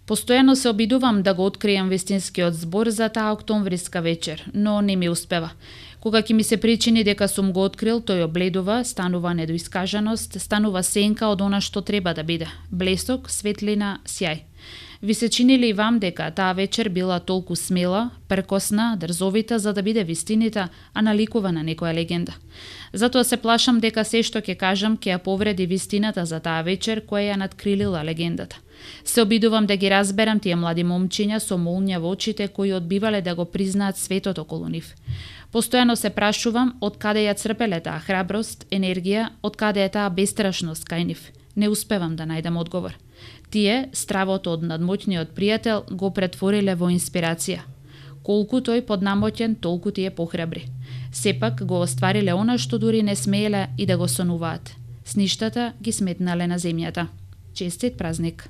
Постојано се обидувам да го открием вистинскиот збор за таа октомвриска вечер, но не ми успева. Кога ќе ми се причини дека сум го открил, тој обледува, станува недоискажаност, станува сенка од она што треба да биде. Блесок, светлина, сјај. Ви се чини ли и вам дека таа вечер била толку смела, прекосна, дрзовита за да биде вистинита, а наликува на некоја легенда? Затоа се плашам дека се што ќе кажам ќе ја повреди вистината за таа вечер која ја надкрилила легендата. Се обидувам да ги разберам тие млади момчиња со молња во очите кои одбивале да го признаат светот околу нив. Постојано се прашувам од каде ја црпеле таа храброст, енергија, од каде е таа бестрашност кај нив. Не успевам да најдам одговор. Тие, стравото од надмоќниот пријател, го претвориле во инспирација. Колку тој поднамоќен, толку тие похрабри. Сепак го оствариле она што дури не смееле и да го сонуваат. Сништата ги сметнале на земјата. Честит празник!